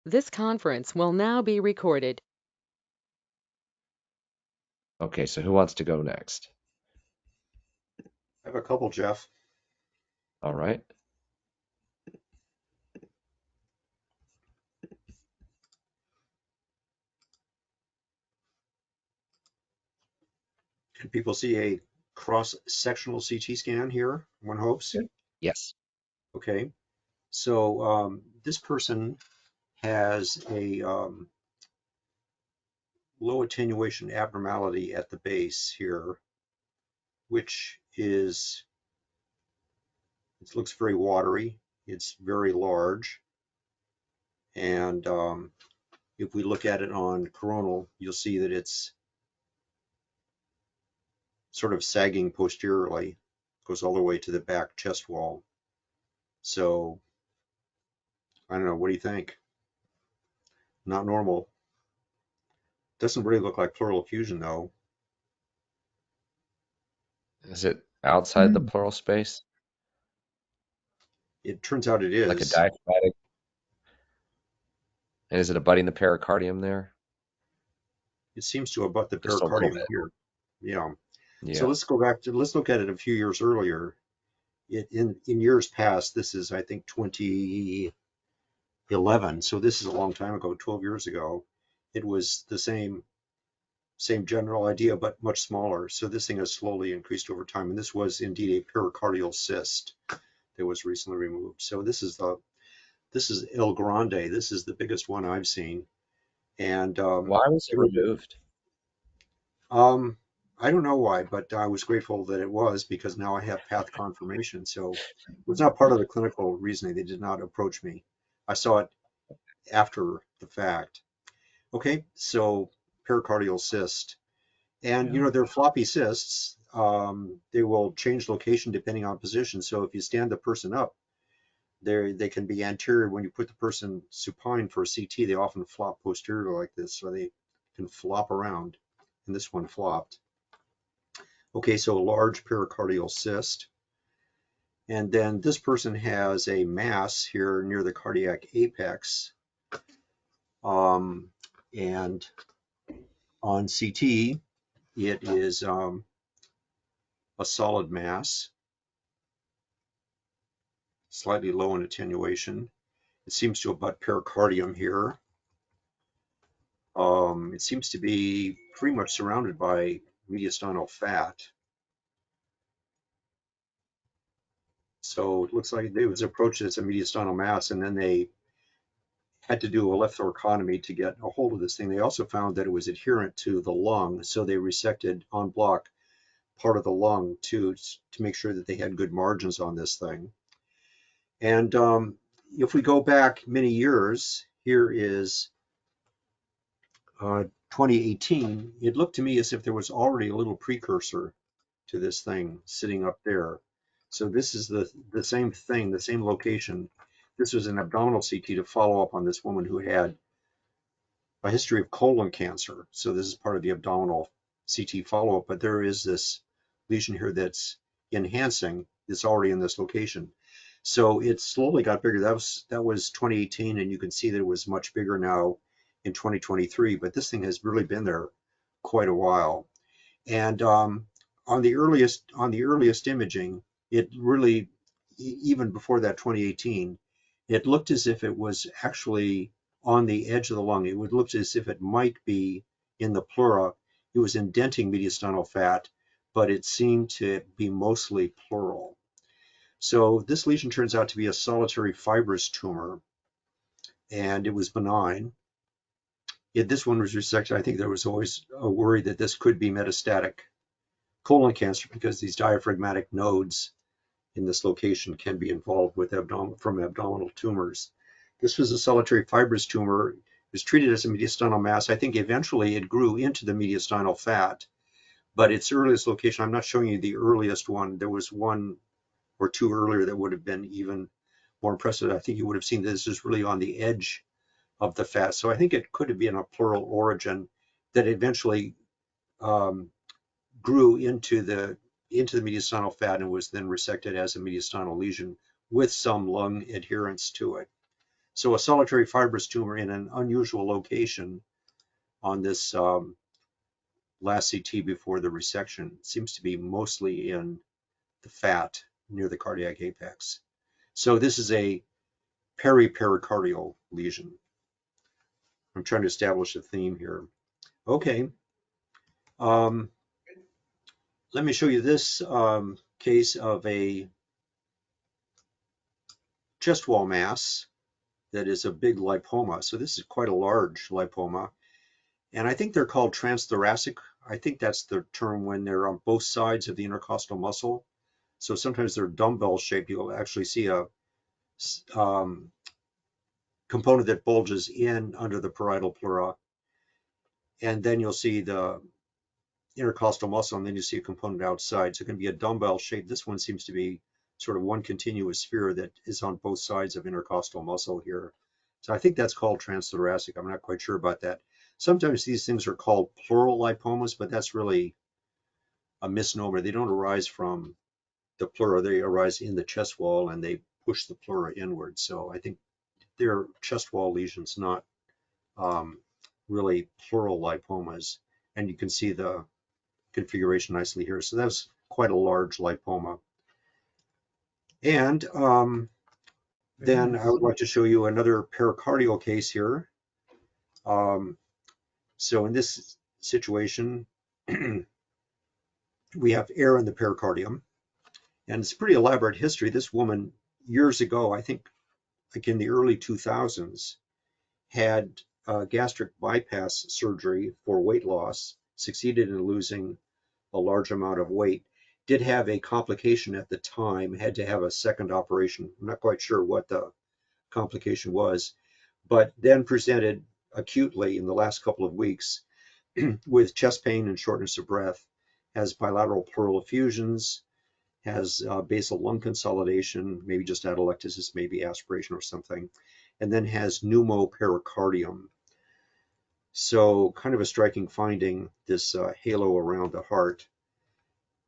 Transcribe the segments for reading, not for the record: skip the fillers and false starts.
This conference will now be recorded. Okay, so who wants to go next? I have a couple, Jeff. All right. Can people see a cross-sectional CT scan here? One hopes. Yes. Okay. So this person has a low attenuation abnormality at the base here, which is, it looks very watery. It's very large. And if we look at it on coronal, you'll see that it's sort of sagging posteriorly, goes all the way to the back chest wall. So I don't know, what do you think? Not normal. Doesn't really look like pleural effusion though. Is it outside the pleural space? It turns out it Like a is. diaphragmatic? And is it abutting the pericardium there? It seems to abut the Just a little pericardium bit. here. Yeah. So Yeah. let's go back to, let's look at it a few years earlier. In years past, this is, I think, 2011. So this is a long time ago, 12 years ago. It was the same general idea, but much smaller. So this thing has slowly increased over time. And this was indeed a pericardial cyst that was recently removed. So this is El Grande. This is the biggest one I've seen. And Why was it removed? um, I don't know why, but I was grateful that it was, because now I have path confirmation. So it was not part of the clinical reasoning. They did not approach me. I saw it after the fact. Okay, so pericardial cyst. And Yeah. they're floppy cysts. They will change location depending on position. So if you stand the person up, they can be anterior. When you put the person supine for a CT, they often flop posterior like this, so they can flop around. And this one flopped. Okay, so a large pericardial cyst. And then this person has a mass here near the cardiac apex. And on CT, it is a solid mass, slightly low in attenuation. It seems to abut pericardium here. It seems to be pretty much surrounded by mediastinal fat. So it looks like it was approached as a mediastinal mass, and then they had to do a left thoracotomy to get a hold of this thing. They also found that it was adherent to the lung, so they resected en bloc part of the lung to make sure that they had good margins on this thing. And if we go back many years, here is 2018. It looked to me as if there was already a little precursor to this thing sitting up there. So this is the same thing, the same location. This was an abdominal CT to follow up on this woman who had a history of colon cancer. So this is part of the abdominal CT follow-up, but there is this lesion here that's enhancing. It's already in this location. So it slowly got bigger. That was 2018, and you can see that it was much bigger now in 2023. But this thing has really been there quite a while. And on the earliest imaging, it really, even before that 2018, it looked as if it was actually on the edge of the lung. It would look as if it might be in the pleura. It was indenting mediastinal fat, but it seemed to be mostly pleural. So this lesion turns out to be a solitary fibrous tumor, and it was benign. This one was resected. I think there was always a worry that this could be metastatic colon cancer, because these diaphragmatic nodes in this location can be involved with abdominal tumors. This was a solitary fibrous tumor. It was treated as a mediastinal mass. I think eventually it grew into the mediastinal fat, but its earliest location, I'm not showing you the earliest one. There was one or two earlier that would have been even more impressive. I think you would have seen this is really on the edge of the fat. So I think it could have been a pleural origin that eventually grew into the mediastinal fat and was then resected as a mediastinal lesion with some lung adherence to it. So a solitary fibrous tumor in an unusual location on this last CT before the resection seems to be mostly in the fat near the cardiac apex. So this is a pericardial lesion. I'm trying to establish a theme here. Okay. Let me show you this case of a chest wall mass that is a big lipoma. So this is quite a large lipoma. And I think they're called transthoracic. I think that's the term when they're on both sides of the intercostal muscle. So sometimes they're dumbbell shaped. You'll actually see a component that bulges in under the parietal pleura. And then you'll see the intercostal muscle, and then you see a component outside. So it can be a dumbbell shape. This one seems to be sort of one continuous sphere that is on both sides of intercostal muscle here. So I think that's called transthoracic. I'm not quite sure about that. Sometimes these things are called pleural lipomas, but that's really a misnomer. They don't arise from the pleura. They arise in the chest wall and they push the pleura inward. So I think they're chest wall lesions, not really pleural lipomas. And you can see the configuration nicely here. So that's quite a large lipoma. And then I would like to show you another pericardial case here. So in this situation, we have air in the pericardium, and it's a pretty elaborate history. This woman, years ago, I think like in the early 2000s, had gastric bypass surgery for weight loss, succeeded in losing a large amount of weight, did have a complication at the time, had to have a second operation. I'm not quite sure what the complication was, but then presented acutely in the last couple of weeks with chest pain and shortness of breath, has bilateral pleural effusions, has basal lung consolidation, maybe just atelectasis, maybe aspiration or something, and then has pneumopericardium. So kind of a striking finding, this halo around the heart.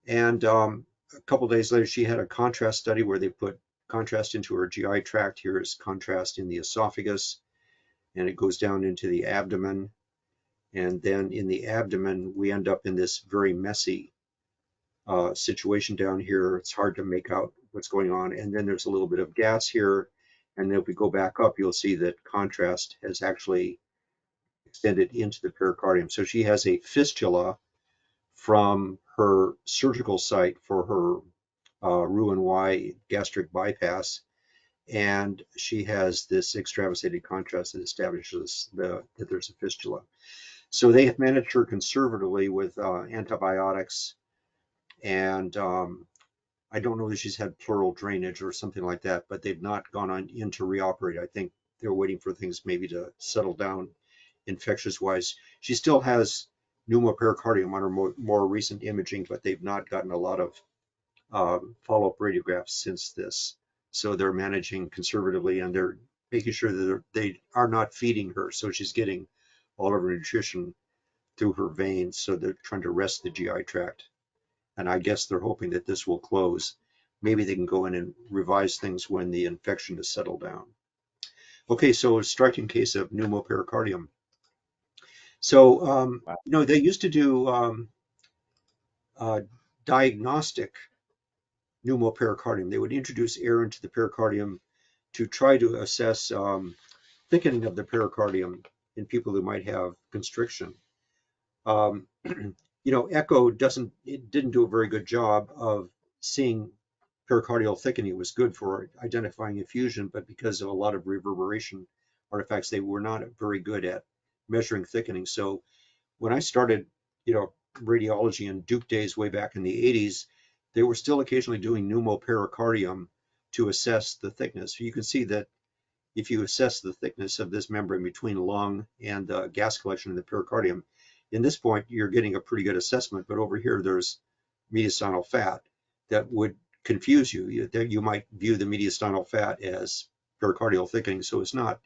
And a couple of days later, she had a contrast study where they put contrast into her GI tract. Here is contrast in the esophagus, and it goes down into the abdomen. And then in the abdomen, we end up in this very messy situation down here. It's hard to make out what's going on. And then there's a little bit of gas here. And then if we go back up, you'll see that contrast has actually extended into the pericardium. So she has a fistula from her surgical site for her Roux-en-Y gastric bypass, and she has this extravasated contrast that establishes that there's a fistula. So they have managed her conservatively with antibiotics, and I don't know that she's had pleural drainage or something like that, but they've not gone on in to reoperate. I think they're waiting for things maybe to settle down infectious-wise. She still has pneumopericardium on her more recent imaging, but they've not gotten a lot of follow-up radiographs since this. So they're managing conservatively, and they're making sure that they are not feeding her. So she's getting all of her nutrition through her veins. So they're trying to rest the GI tract. And I guess they're hoping that this will close. Maybe they can go in and revise things when the infection has settled down. Okay, so a striking case of pneumopericardium. So, they used to do diagnostic pneumopericardium. They would introduce air into the pericardium to try to assess thickening of the pericardium in people who might have constriction. Echo didn't do a very good job of seeing pericardial thickening. It was good for identifying effusion, but because of a lot of reverberation artifacts, they were not very good at measuring thickening. So when I started, radiology in Duke days way back in the 80s, they were still occasionally doing pneumopericardium to assess the thickness. You can see that if you assess the thickness of this membrane between lung and the gas collection in the pericardium, in this point, you're getting a pretty good assessment, but over here, there's mediastinal fat that would confuse you. You might view the mediastinal fat as pericardial thickening, so it's not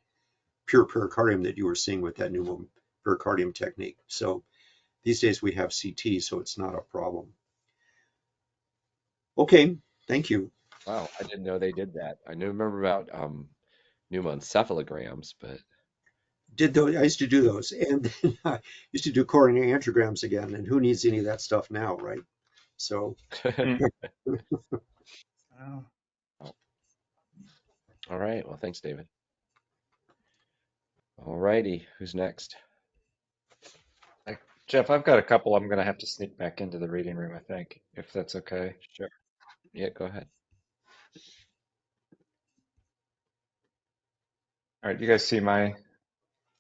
pure pericardium that you were seeing with that pneumopericardium technique. So these days we have CT, so it's not a problem. Okay, thank you. Wow, I didn't know they did that. I remember about pneumoencephalograms, but Did those? I used to do those, and then I used to do coronary angiograms again. And who needs any of that stuff now, right? So, Hmm. Oh. all right. Well, thanks, David. All righty. Who's next? Jeff, I've got a couple I'm going to have to sneak back into the reading room, I think, if that's okay. Sure. Yeah, go ahead. All right, you guys see my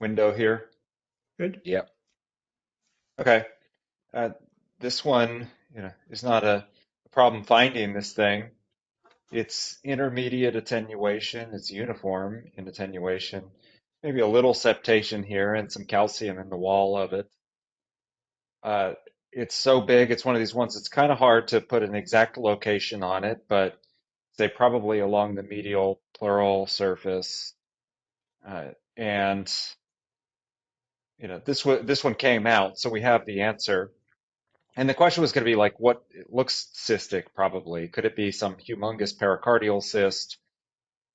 window here? Good. Yep. Okay. Uh, this one, is not a problem finding this thing. It's intermediate attenuation. It's uniform in attenuation. Maybe a little septation here and some calcium in the wall of it. Uh, it's so big. It's one of these ones that's kind of hard to put an exact location on it, but say probably along the medial pleural surface. And this one came out, so we have the answer. And the question was going to be like, what it looks cystic, probably. Could it be some humongous pericardial cyst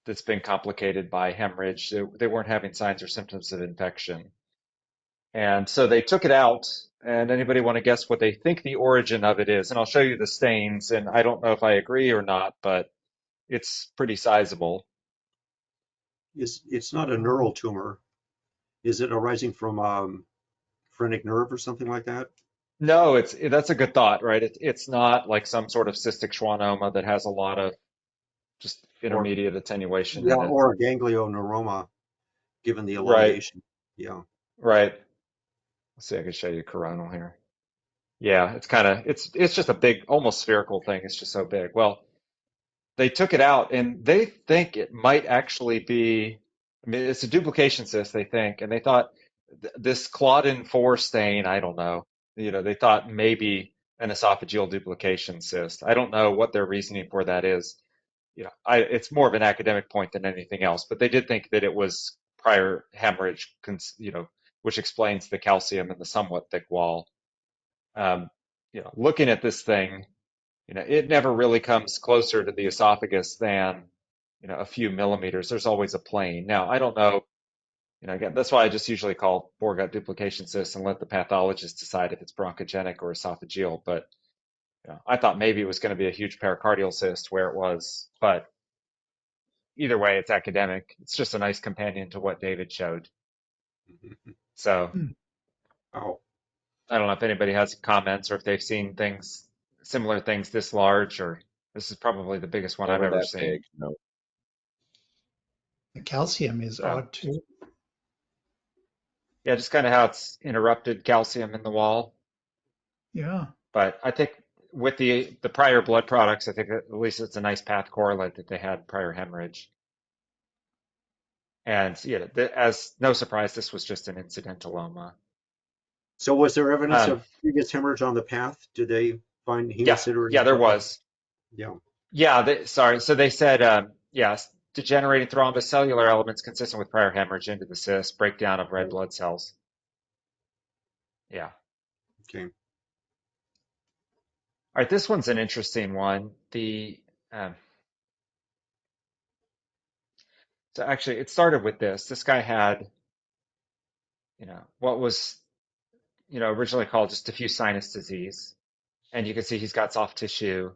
that's been complicated by hemorrhage? They weren't having signs or symptoms of infection. And so they took it out. And anybody want to guess what they think the origin of it is? And I'll show you the stains. And I don't know if I agree or not, but it's pretty sizable. it's not a neural tumor. Is it arising from phrenic nerve or something like that? No, that's a good thought, right? It's not like some sort of cystic schwannoma that has a lot of just Or intermediate attenuation yeah, in it. or a ganglioneuroma, given the Right, elongation. Yeah. right. Let's see, I can show you coronal here. Yeah, it's just a big, almost spherical thing. It's just so big. Well, they took it out and they think it might actually be, I mean, it's a duplication cyst, they think, and they thought this Claudin 4 stain, I don't know. They thought maybe an esophageal duplication cyst. I don't know what their reasoning for that is. It's more of an academic point than anything else, but they did think that it was prior hemorrhage, which explains the calcium in the somewhat thick wall. Um, looking at this thing, it never really comes closer to the esophagus than, a few millimeters. There's always a plane. Now, I don't know, again, that's why I just usually call foregut duplication cyst and let the pathologist decide if it's bronchogenic or esophageal. But, I thought maybe it was going to be a huge pericardial cyst where it was, but either way, it's academic. It's just a nice companion to what David showed. So Hmm. Oh, I don't know if anybody has comments or if they've seen similar things this large, or this is probably the biggest one I've Never ever that seen. big. No. The calcium is So odd too. yeah, just kind of how it's interrupted calcium in the wall. Yeah. But I think with the prior blood products, I think at least it's a nice path correlate that they had prior hemorrhage. And as no surprise, this was just an incidentaloma. so was there evidence Um, of previous hemorrhage on the path? Did they find yeah, hemocid or yeah, there anything like that? was. Yeah. Yeah, sorry. So they said, yes, degenerating thrombus cellular elements consistent with prior hemorrhage into the cyst, breakdown of red Right. blood cells. Yeah. All Okay. right, this one's an interesting one. Um, so actually, it started with this. This guy had, what was, originally called just diffuse sinus disease, and you can see he's got soft tissue.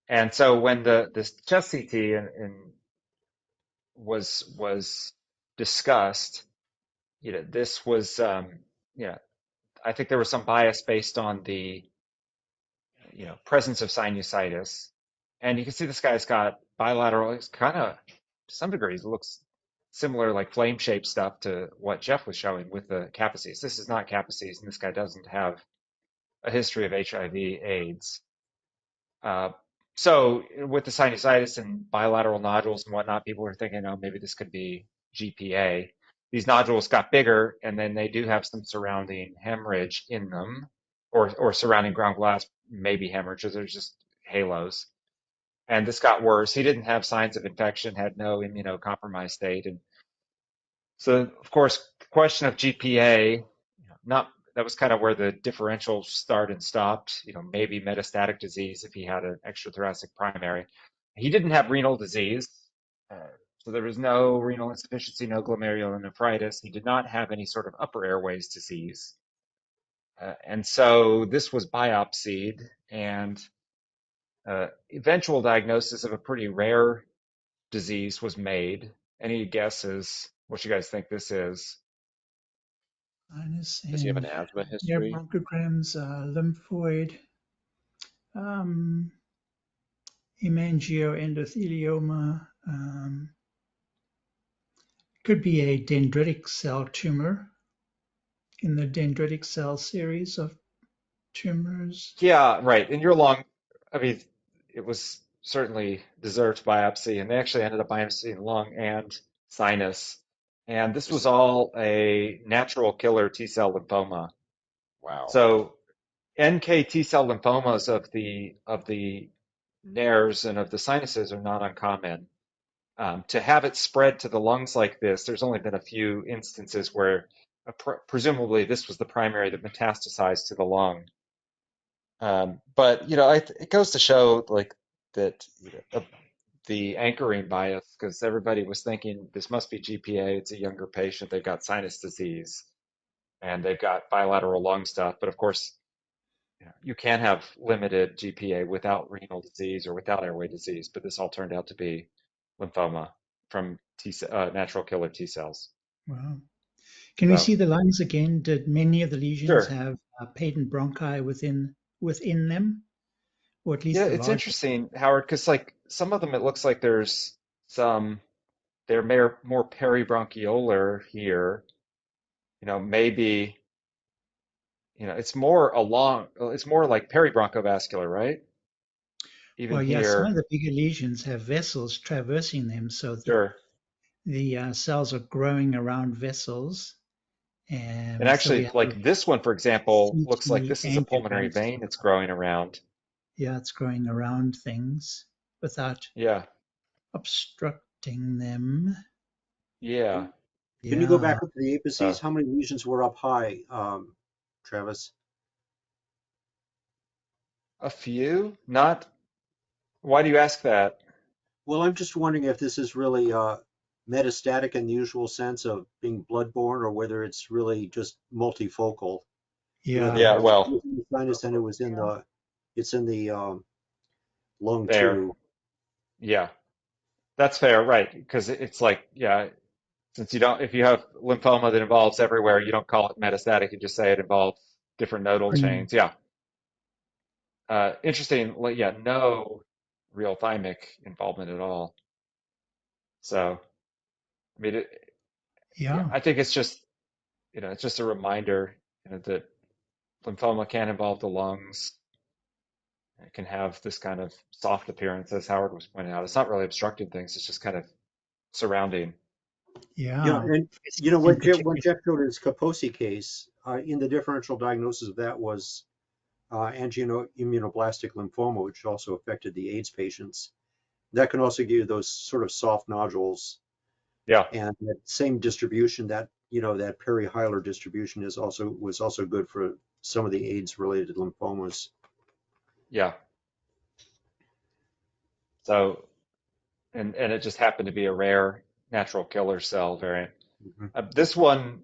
And so when this chest CT was discussed, this was, I think there was some bias based on the, presence of sinusitis. And you can see this guy's got bilateral, it's kind of, to some degree, it looks similar, like flame-shaped stuff to what Jeff was showing with the capices. This is not capices, and this guy doesn't have a history of HIV/AIDS. Uh, so with the sinusitis and bilateral nodules and whatnot, people were thinking, oh, maybe this could be GPA. These nodules got bigger, and then they do have some surrounding hemorrhage in them, or surrounding ground glass, maybe hemorrhage, or they're just halos. And this got worse. He didn't have signs of infection, had no immunocompromised state, and so of course, the question of GPA, not that was kind of where the differential started and stopped. Maybe metastatic disease if he had an extrathoracic primary. He didn't have renal disease, uh, So there was no renal insufficiency, no glomerulonephritis. He did not have any sort of upper airways disease. And so this was biopsied, and eventual diagnosis of a pretty rare disease was made. Any guesses what you guys think this is? Sinus Does he have an and asthma yeah, history? bronchograms, lymphoid, um, hemangioendothelioma, could be a dendritic cell tumor in the dendritic cell series of tumors. Yeah, right. In your lung, I mean, it was certainly deserved biopsy, and they actually ended up biopsying lung and sinus. And this was all a natural killer T cell lymphoma. Wow. So NK T cell lymphomas of the nares and of the sinuses are not uncommon. To have it spread to the lungs like this, there's only been a few instances where presumably this was the primary that metastasized to the lung. But it goes to show like that the anchoring bias, because everybody was thinking this must be GPA. It's a younger patient. They've got sinus disease and they've got bilateral lung stuff. But of course, you can have limited GPA without renal disease or without airway disease. But this all turned out to be lymphoma from natural killer T cells. Wow. Can we So see the lungs again? Did many of the lesions sure. have patent bronchi within them, or at least Yeah, the it's larger? interesting, Howard, because like some of them, it looks like there's some. They're more peribronchiolar here. Maybe, it's more like peribronchovascular, right? Even Well, yeah, some of here, the bigger lesions have vessels traversing them, so sure. the cells are growing around vessels, And and so we actually, have like this one, for example, looks like CT this is a pulmonary angiograms. vein that's growing around. Yeah, it's growing around things without Yeah, obstructing them. yeah. Can you go Yeah. back up to the So apices? How many lesions were up high, Travis? a few, not. Why do you ask that? Well, I'm just wondering if this is really metastatic in the usual sense of being bloodborne, or whether it's really just multifocal. You know, that Yeah. Yeah, it well, was in the sinus and it's in the lung there. too. Yeah, that's fair, right? Because it's like, yeah, since if you have lymphoma that involves everywhere, you don't call it metastatic. You just say it involves different nodal Bring- chains. Yeah. Interesting. Yeah, no real thymic involvement at all. So, I mean, yeah, Yeah. I think it's just a reminder, that lymphoma can involve the lungs. It can have this kind of soft appearance, as Howard was pointing out. It's not really obstructing things. It's just kind of surrounding. Yeah, Yeah. and In when particular. Jeff showed his Kaposi case, in the differential diagnosis of that was angioimmunoblastic lymphoma, which also affected the AIDS patients. That can also give you those sort of soft nodules, Yeah, and that same distribution, that perihilar distribution was also good for some of the AIDS-related lymphomas. yeah. So, and it just happened to be a rare natural killer cell variant. Mhm. This one,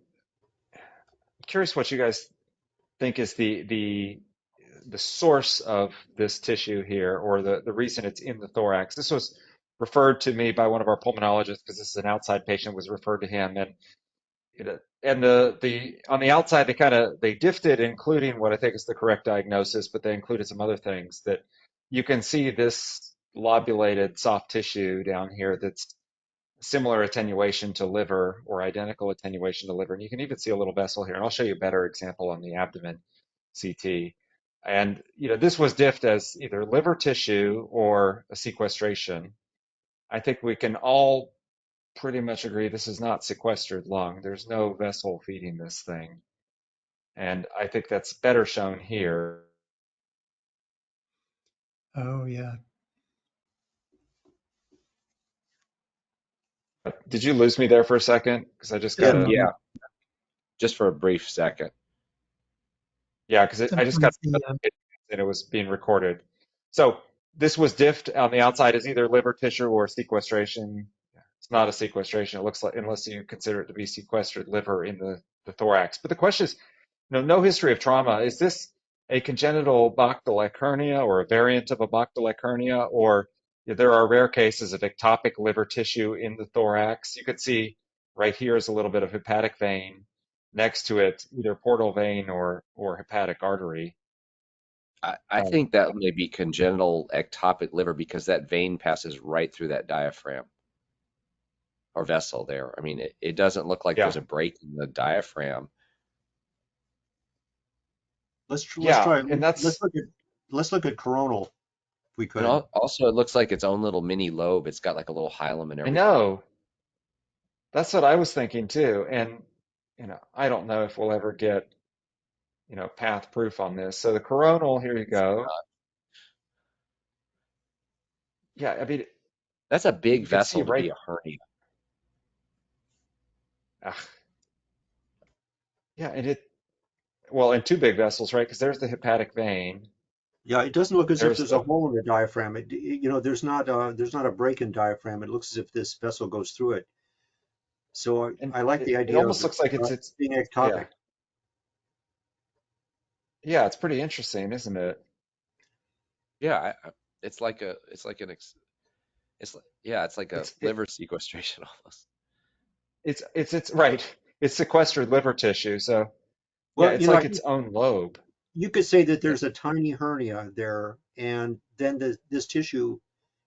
curious what you guys think is the source of this tissue here, or the reason it's in the thorax. This was referred to me by one of our pulmonologists because this is an outside patient, was referred to him, and the on the outside they diffed it, including what I think is the correct diagnosis, but they included some other things that you can see this lobulated soft tissue down here that's similar attenuation to liver or identical attenuation to liver. And you can even see a little vessel here. And I'll show you a better example on the abdomen CT. And this was diffed as either liver tissue or a sequestration. I think we can all pretty much agree this is not sequestered lung. There's no vessel feeding this thing. And I think that's better shown here. Oh, yeah. Did you lose me there for a second? Because I just Just got a to, Yeah, moment. just for a brief second. yeah, because I just got Sometimes the and it was being recorded. So this was diffed on the outside as either liver tissue or sequestration. not a sequestration. It looks like, unless you consider it to be sequestered liver in the thorax. But the question is, no history of trauma. Is this a congenital Bactylic hernia or a variant of a Bactylic hernia? Or there are rare cases of ectopic liver tissue in the thorax. You could see right here is a little bit of hepatic vein. Next to it, either portal vein or hepatic artery. I think that may be congenital ectopic liver because that vein passes right through that diaphragm or vessel there. I mean, it doesn't look like Yeah, there's a break in the diaphragm. Let's yeah, try. and that's, Let's look at coronal if we And could. also, it looks like its own little mini lobe. It's got like a little hilum and I everything. know, that's what I was thinking too. And, I don't know if we'll ever get, path proof on this. So the coronal, here you go. Yeah, I mean, That's a big you can see vessel to be right, a hernia. ah, yeah, and well, in two big vessels, right? Because there's the hepatic vein. Yeah, it doesn't look as if There's there's a the, hole in the diaphragm. There's not a break in diaphragm. It looks as if this vessel goes through it. So and I like the it idea of almost looks like uh, it's, being yeah, ectopic. yeah, it's pretty interesting, isn't it? Yeah, it's like a It's, it, liver sequestration almost. it's right. It's sequestered liver tissue. So yeah, Well, it's like its own lobe. you could say that Yeah. there's a tiny hernia there, and then this tissue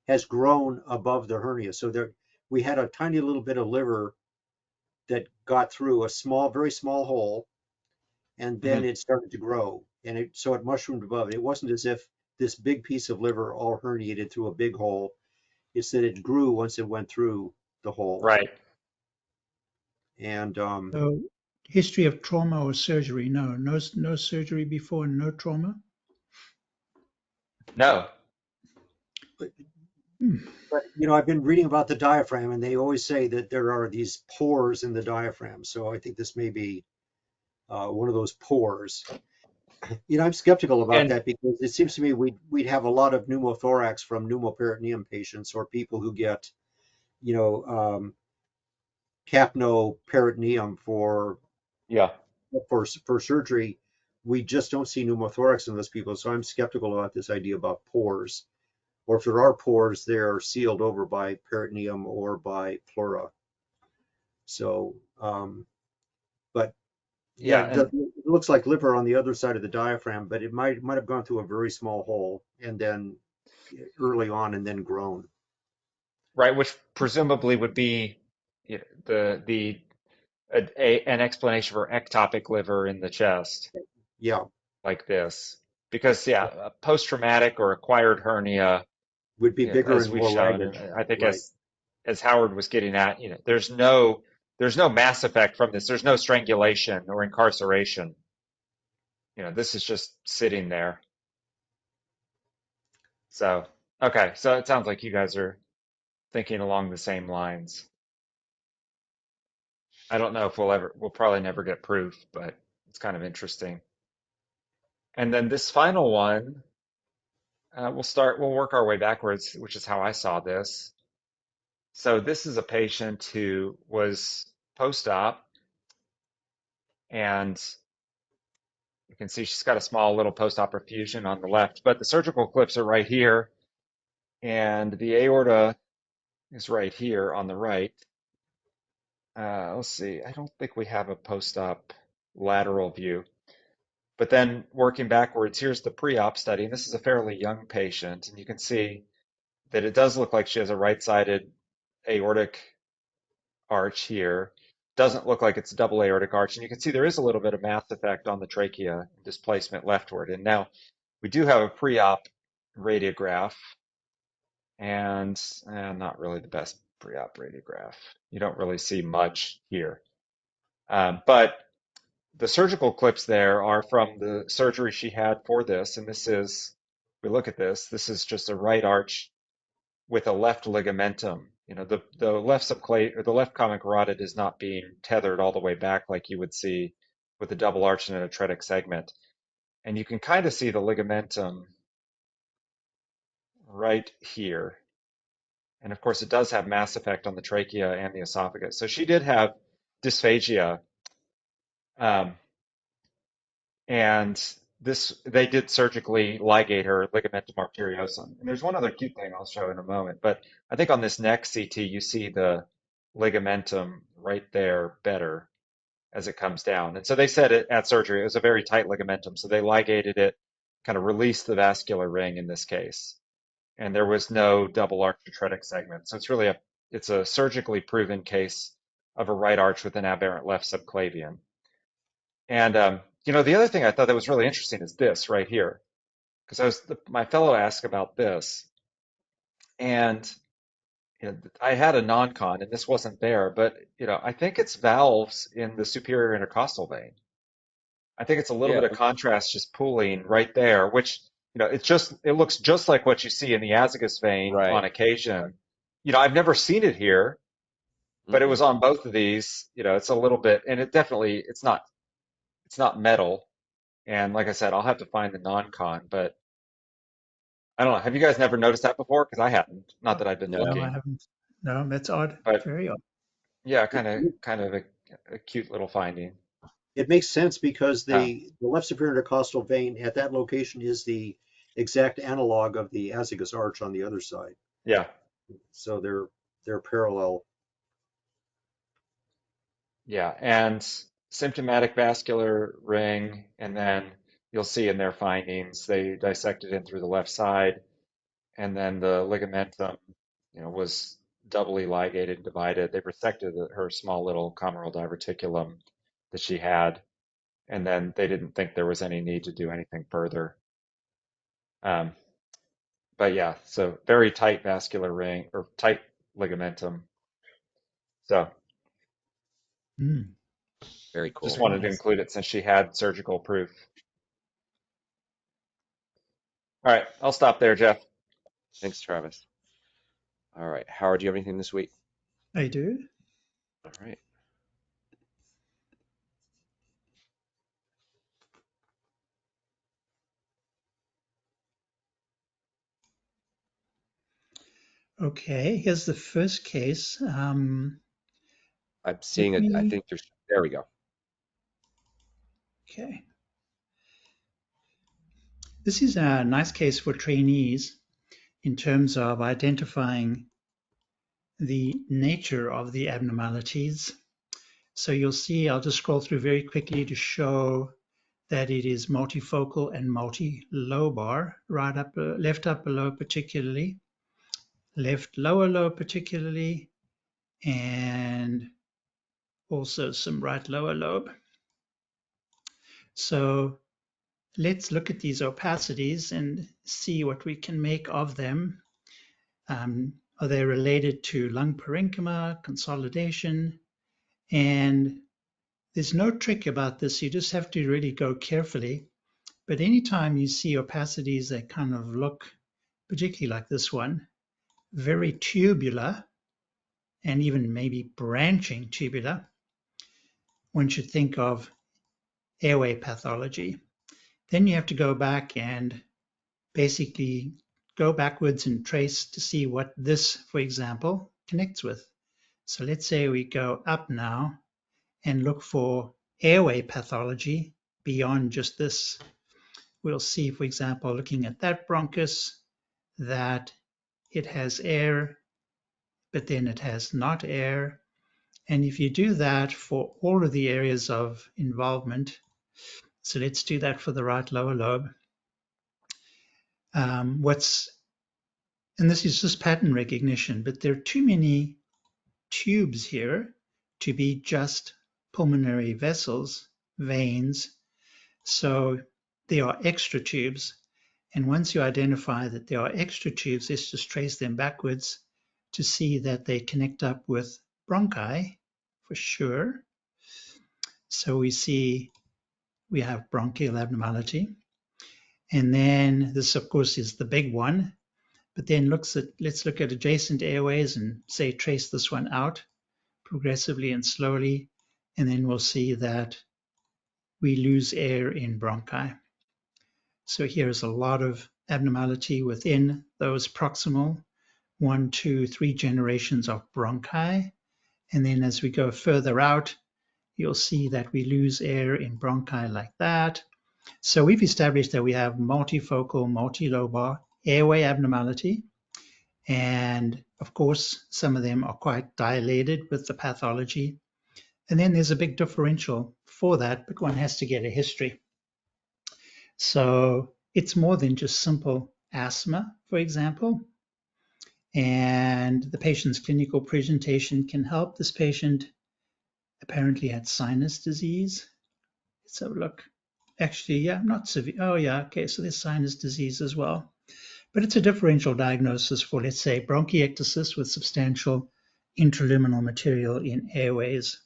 has grown above the hernia. So there, we had a tiny little bit of liver that got through a small, very small hole, and then Mhm. it started to grow, and it mushroomed above. It wasn't as if this big piece of liver all herniated through a big hole. It's that it grew once it went through the hole. Right. And So history of trauma or surgery? No surgery before, no trauma. No. Hmm. but I've been reading about the diaphragm, and they always say that there are these pores in the diaphragm. So I think this may be one of those pores. I'm skeptical about And that because it seems to me we'd have a lot of pneumothorax from pneumoperitoneum patients or people who get, you know, capnoperitoneum yeah. for surgery. We just don't see pneumothorax in those people, so I'm skeptical about this idea about pores. Or if there are pores, they're sealed over by peritoneum or by pleura. So, but yeah, Yeah. And it looks like liver on the other side of the diaphragm, but it might have gone through a very small hole and then early on and then grown. right, which presumably would be, the an explanation for ectopic liver in the chest Yeah, like this. Because yeah, a post-traumatic or acquired hernia, would be bigger as and we've more shown, ragged. and I think Right. as Howard was getting at, there's no mass effect from this. There's no strangulation or incarceration. This is just sitting there. So, okay, so it sounds like you guys are thinking along the same lines. I don't know if we'll probably never get proof, but it's kind of interesting. And then this final one, we'll work our way backwards, which is how I saw this. So this is a patient who was post-op, and you can see she's got a small little post-op perfusion on the left, but the surgical clips are right here, and the aorta is right here on the right. Let's see, I don't think we have a post-op lateral view. But then working backwards, here's the pre-op study. And this is a fairly young patient, and you can see that it does look like she has a right-sided aortic arch here. Doesn't look like it's a double aortic arch. And you can see there is a little bit of mass effect on the trachea displacement leftward. And now we do have a pre-op radiograph, and not really the best pre-op radiograph. You don't really see much here. But the surgical clips there are from the surgery she had for this. And we look at this is just a right arch with a left ligamentum. The left subclave or the left common carotid is not being tethered all the way back like you would see with a double arch and an atretic segment. And you can kind of see the ligamentum right here. And of course, it does have mass effect on the trachea and the esophagus. So she did have dysphagia. Um, and they did surgically ligate her ligamentum arteriosum. And there's one other cute thing I'll show in a moment, but I think on this next CT, you see the ligamentum right there better as it comes down. And so they said it at surgery, it was a very tight ligamentum. So they ligated it, kind of released the vascular ring in this case. And there was no double arch atretic segment. So it's a surgically proven case of a right arch with an aberrant left subclavian. And the other thing I thought that was really interesting is this right here, because my fellow asked about this, and I had a non-con, and this wasn't there, but I think it's valves in the superior intercostal vein. I think it's a little Yeah, bit of contrast just pooling right there, which it looks just like what you see in the azygos vein on right. occasion. I've never seen it here, but it Mm-mm. was on both of these. It's a little bit, and it's not metal. And like I said, I'll have to find the non-con, but I don't know. Have you guys never noticed that before? Because I hadn't. Not that I've been No, No. I looking, haven't. No, that's odd. but Very odd. yeah, It, kind of a cute little finding. it makes sense because Huh. the left superior intercostal vein at that location is the exact analog of the azygos arch on the other side. Yeah, So they're parallel. yeah, and symptomatic vascular ring, and then you'll see in their findings they dissected in through the left side, and then the ligamentum, was doubly ligated and divided. They resected her small little comoral diverticulum that she had, and then they didn't think there was any need to do anything further. Um, but yeah, so very tight vascular ring or tight ligamentum. So Mm, Very just cool. very wanted to nice. include it since she had surgical proof. All right, I'll stop there, Jeff. Thanks, Travis. All right. Howard, do you have anything this week? I do. All right. Okay, here's the first case. I'm Let seeing it. I me, think there we go. okay. This is a nice case for trainees in terms of identifying the nature of the abnormalities. So you'll see, I'll just scroll through very quickly to show that it is multifocal and multi-lobar, right upper, left upper lobe particularly, left lower lobe particularly, and also some right lower lobe. So let's look at these opacities and see what we can make of them. Are they related to lung parenchyma, consolidation? And there's no trick about this. You just have to really go carefully. But anytime you see opacities that kind of look, particularly like this one, very tubular and even maybe branching tubular, one should think of airway pathology. Then you have to go back and basically go backwards and trace to see what this, for example, connects with. So let's say we go up now and look for airway pathology beyond just this. We'll see, for example, looking at that bronchus, that it has air, but then it has not air. And if you do that for all of the areas of involvement, so let's do that for the right lower lobe. And this is just pattern recognition, but there are too many tubes here to be just pulmonary vessels, veins. So there are extra tubes. And once you identify that there are extra tubes, let's just trace them backwards to see that they connect up with bronchi for sure. So we see we have bronchial abnormality. And then this, of course, is the big one. But then let's look at adjacent airways and say trace this one out progressively and slowly. And then we'll see that we lose air in bronchi. So here's a lot of abnormality within those proximal 1, 2, 3 generations of bronchi. And then as we go further out, you'll see that we lose air in bronchi like that. So we've established that we have multifocal, multilobar airway abnormality. And of course, some of them are quite dilated with the pathology. And then there's a big differential for that, but one has to get a history. So it's more than just simple asthma, for example. And the patient's clinical presentation can help. This patient apparently had sinus disease. Let's have a look. Actually, yeah, not severe. Oh, yeah, okay, so there's sinus disease as well. But it's a differential diagnosis for, let's say, bronchiectasis with substantial intraluminal material in airways.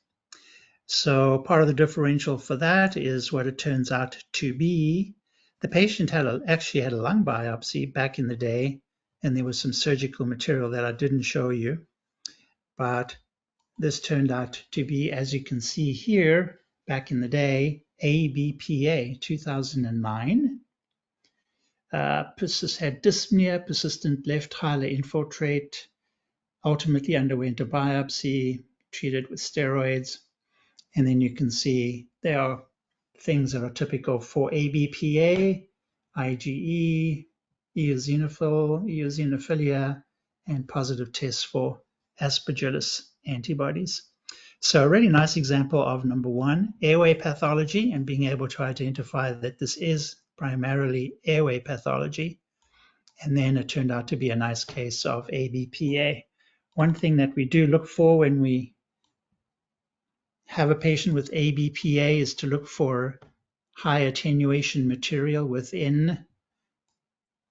So part of the differential for that is what it turns out to be. The patient actually had a lung biopsy back in the day, and there was some surgical material that I didn't show you. But this turned out to be, as you can see here, back in the day, ABPA 2009. Had dyspnea, persistent left hilar infiltrate, ultimately underwent a biopsy, treated with steroids. And then you can see there are things that are typical for ABPA, IgE, eosinophilia, and positive tests for Aspergillus antibodies. So a really nice example of, number one, airway pathology and being able to identify that this is primarily airway pathology. And then it turned out to be a nice case of ABPA. One thing that we do look for when we have a patient with ABPA is to look for high attenuation material within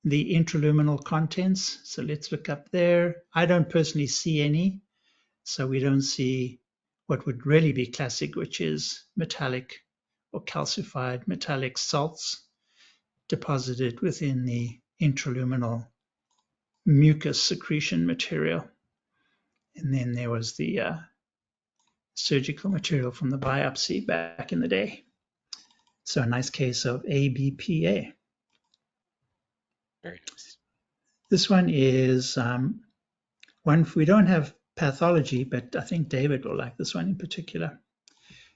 the intraluminal contents. So let's look up there. I don't personally see any. So we don't see what would really be classic, which is metallic or calcified metallic salts deposited within the intraluminal mucus secretion material. And then there was the surgical material from the biopsy back in the day. So a nice case of ABPA. Very nice. This one is one we don't have pathology, but I think David will like this one in particular.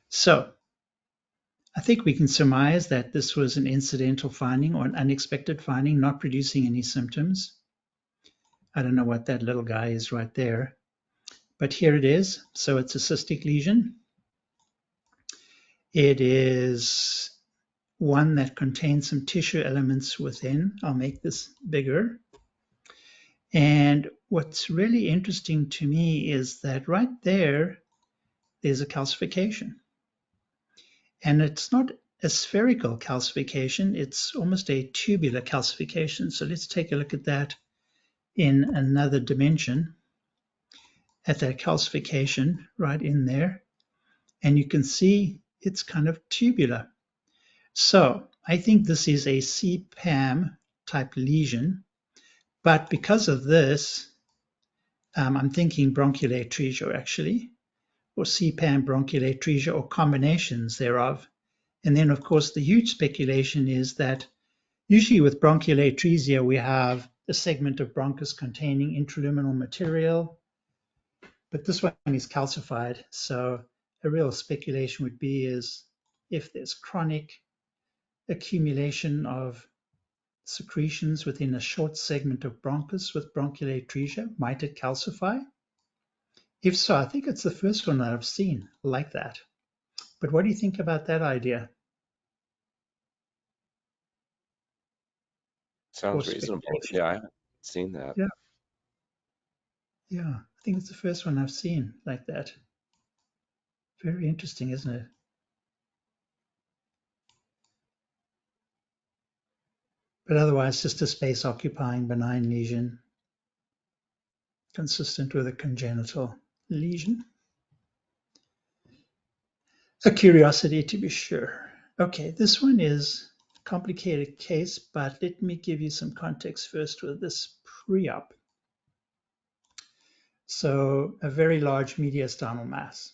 So I think we can surmise that this was an incidental finding or an unexpected finding, not producing any symptoms. I don't know what that little guy is right there, but here it is. So it's a cystic lesion. It is one that contains some tissue elements within. I'll make this bigger. And what's really interesting to me is that right there, there's a calcification. And it's not a spherical calcification, it's almost a tubular calcification. So let's take a look at that in another dimension, at that calcification right in there. And you can see it's kind of tubular. So I think this is a CPAM type lesion, but because of this, I'm thinking bronchial atresia actually, or CPAM bronchial atresia or combinations thereof. And then of course the huge speculation is that usually with bronchial atresia we have a segment of bronchus containing intraluminal material, but this one is calcified. So a real speculation would be is if there's chronic accumulation of secretions within a short segment of bronchus with bronchial atresia, might it calcify? If so, I think it's the first one that I've seen like that. But what do you think about that idea? Sounds reasonable. Yeah, I haven't seen that. Yeah. Yeah, I think it's the first one I've seen like that. Very interesting, isn't it? But otherwise, just a space-occupying benign lesion consistent with a congenital lesion. A curiosity to be sure. Okay, this one is a complicated case, but let me give you some context first with this pre-op. So a very large mediastinal mass.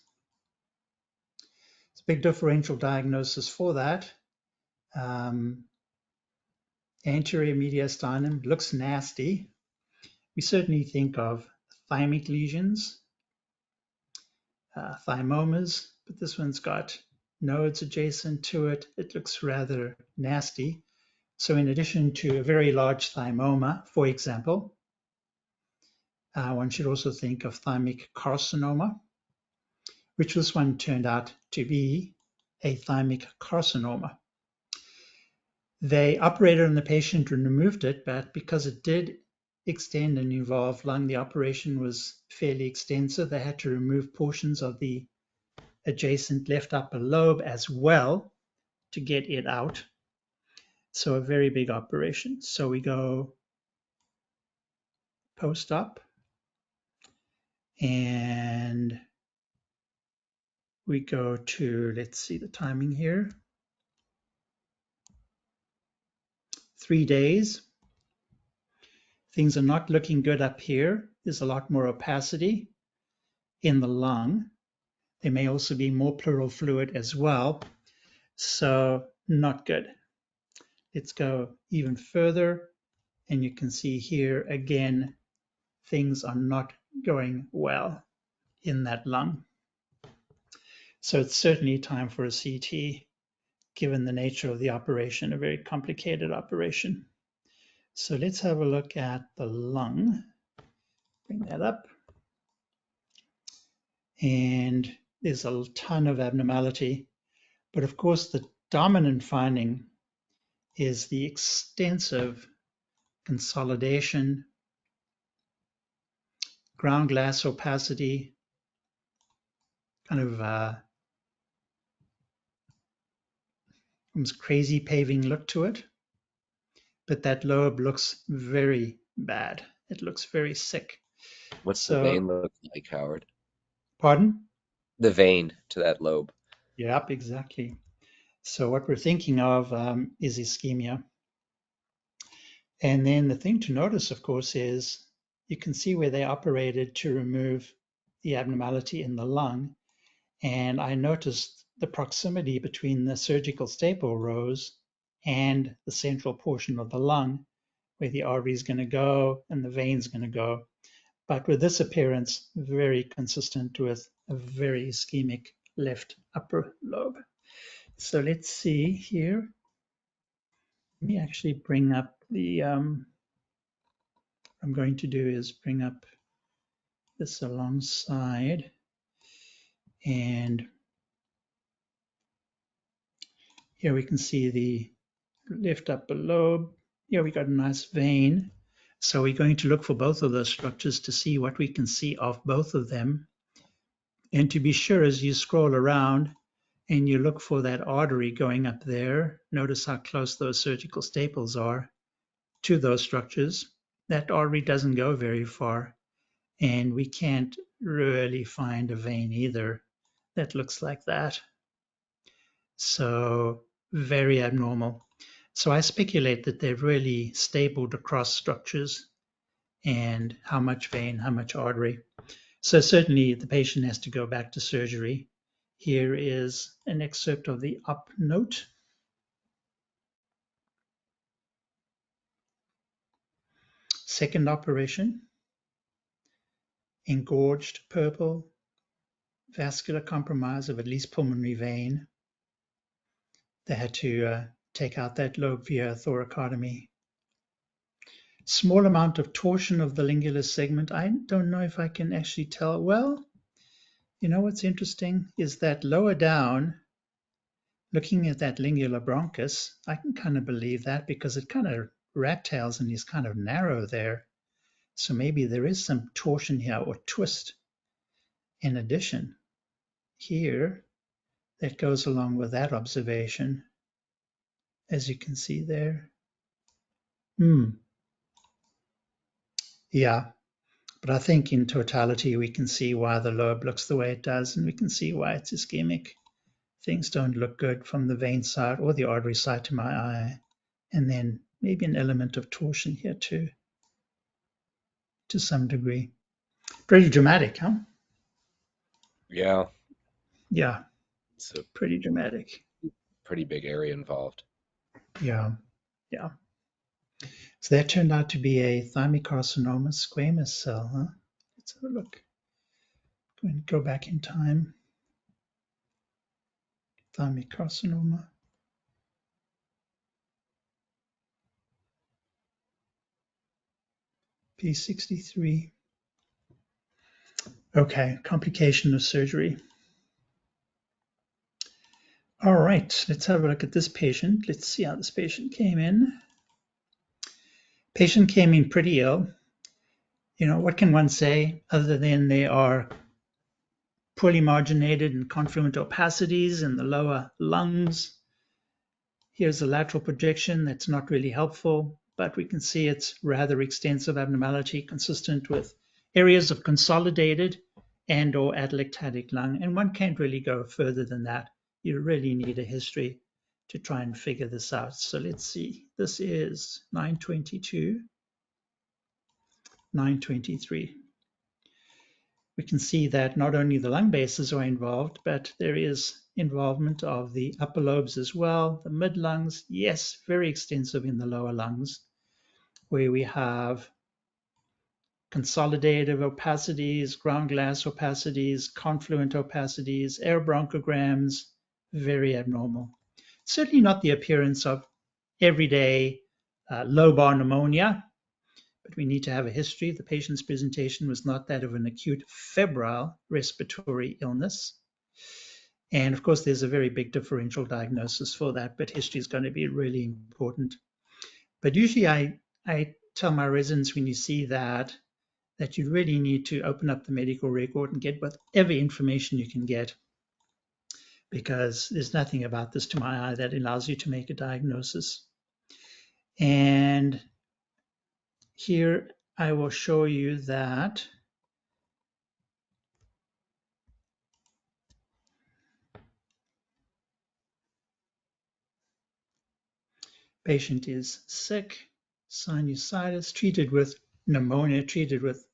It's a big differential diagnosis for that. Anterior mediastinum looks nasty, We certainly think of thymic lesions, thymomas, but this one's got nodes adjacent to it. It looks rather nasty. So in addition to a very large thymoma, for example, one should also think of thymic carcinoma, which this one turned out to be a thymic carcinoma. They operated on the patient and removed it, but because it did extend and involve lung, the operation was fairly extensive. They had to remove portions of the adjacent left upper lobe as well to get it out. So a very big operation. So we go post-op and we go to, let's see the timing here, 3 days. Things are not looking good up here. There's a lot more opacity in the lung. There may also be more pleural fluid as well. So not good. Let's go even further. And you can see here again, things are not going well in that lung. So it's certainly time for a CT, given the nature of the operation, a very complicated operation. So let's have a look at the lung. Bring that up. And there's a ton of abnormality. But of course, the dominant finding is the extensive consolidation, ground glass opacity, kind of almost crazy paving look to it. But that lobe looks very bad. It looks very sick. What's the vein look like, Howard? Pardon? The vein to that lobe. Yep, exactly. So what we're thinking of is ischemia. And then the thing to notice, of course, is you can see where they operated to remove the abnormality in the lung. And I noticed the proximity between the surgical staple rows and the central portion of the lung, where the artery is going to go and the vein is going to go. But with this appearance, very consistent with a very ischemic left upper lobe. So let's see here. Let me actually bring up the, what I'm going to do is bring up this alongside, and here we can see the left upper lobe. Here we got a nice vein. So we're going to look for both of those structures to see what we can see of both of them. And to be sure, as you scroll around and you look for that artery going up there, notice how close those surgical staples are to those structures. That artery doesn't go very far, and we can't really find a vein either that looks like that. So very abnormal. So I speculate that they've really stapled across structures, and how much vein, how much artery. So certainly the patient has to go back to surgery. Here is an excerpt of the op note. Second operation, engorged purple, vascular compromise of at least pulmonary vein. They had to take out that lobe via thoracotomy. Small amount of torsion of the lingular segment. I don't know if I can actually tell. Well, you know what's interesting is that lower down, looking at that lingular bronchus, I can kind of believe that because it kind of rat tails and is kind of narrow there. So maybe there is some torsion here or twist. In addition, here, that goes along with that observation, as you can see there. Yeah, but I think in totality, we can see why the lobe looks the way it does, and we can see why it's ischemic. Things don't look good from the vein side or the artery side to my eye. And then maybe an element of torsion here too, to some degree. Pretty dramatic, huh? Yeah, Yeah, it's a pretty dramatic. pretty big area involved. Yeah, yeah. So that turned out to be a thymic carcinoma squamous cell, huh? Let's have a look. Go and go back in time. Thymic carcinoma. P63. Okay, complication of surgery. All right, let's have a look at this patient. Let's see how this patient came in. Patient came in pretty ill. What can one say other than they are poorly marginated and confluent opacities in the lower lungs? Here's a lateral projection that's not really helpful, but we can see it's rather extensive abnormality consistent with areas of consolidated and or atelectatic lung, and one can't really go further than that. You really need a history to try and figure this out. So let's see. This is 922, 923. We can see that not only the lung bases are involved, but there is involvement of the upper lobes as well, the mid lungs, yes, very extensive in the lower lungs, where we have consolidative opacities, ground glass opacities, confluent opacities, air bronchograms, very abnormal. Certainly not the appearance of everyday lobar pneumonia, but we need to have a history. The patient's presentation was not that of an acute febrile respiratory illness. And of course, there's a very big differential diagnosis for that, but history is going to be really important. But usually I tell my residents when you see that you really need to open up the medical record and get whatever information you can get, because there's nothing about this to my eye that allows you to make a diagnosis. And here I will show you that patient is sick, sinusitis, treated with pneumonia, treated with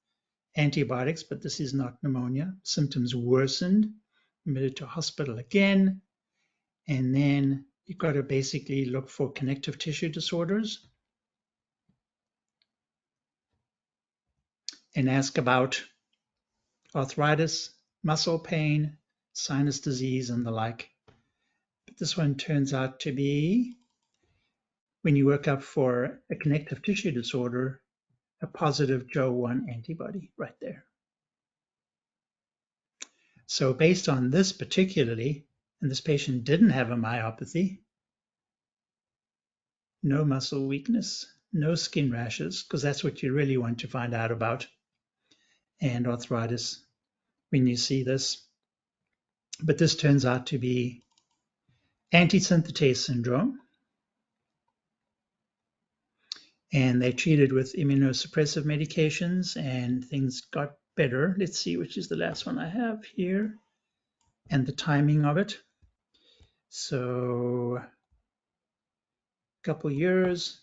antibiotics, but this is not pneumonia. Symptoms worsened, admitted to hospital again, and then you've got to basically look for connective tissue disorders and ask about arthritis, muscle pain, sinus disease, and the like. But this one turns out to be, when you work up for a connective tissue disorder, a positive Jo-1 antibody right there. So based on this particularly, and this patient didn't have a myopathy, no muscle weakness, no skin rashes, because that's what you really want to find out about, and arthritis when you see this. But this turns out to be anti-synthetase syndrome, and they treated with immunosuppressive medications and things got better. Let's see which is the last one I have here and the timing of it. So a couple years,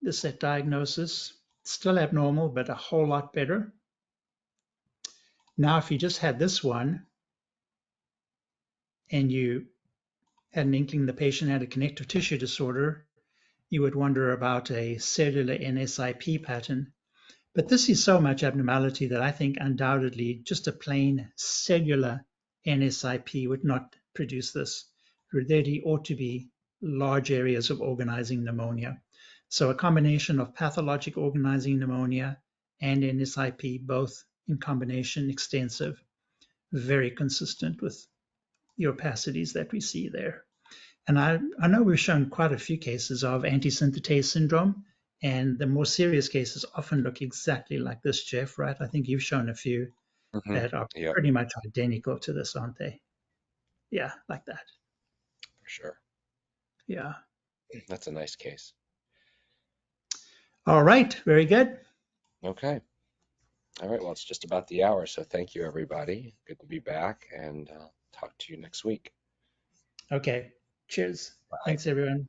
this at diagnosis, still abnormal, but a whole lot better. Now, if you just had this one and you had an inkling the patient had a connective tissue disorder, you would wonder about a cellular NSIP pattern. But this is so much abnormality that I think undoubtedly just a plain cellular NSIP would not produce this. There really ought to be large areas of organizing pneumonia. So a combination of pathologic organizing pneumonia and NSIP, both in combination, extensive, very consistent with the opacities that we see there. And I know we've shown quite a few cases of anti-synthetase syndrome, and the more serious cases often look exactly like this, Jeff, right? I think you've shown a few that are Yeah, pretty much identical to this, aren't they? Yeah, like that. for sure. Yeah. That's a nice case. All right. Very good. Okay. All right. Well, it's just about the hour. So thank you, everybody. Good to be back, and talk to you next week. Okay. Cheers. Bye. Thanks, everyone.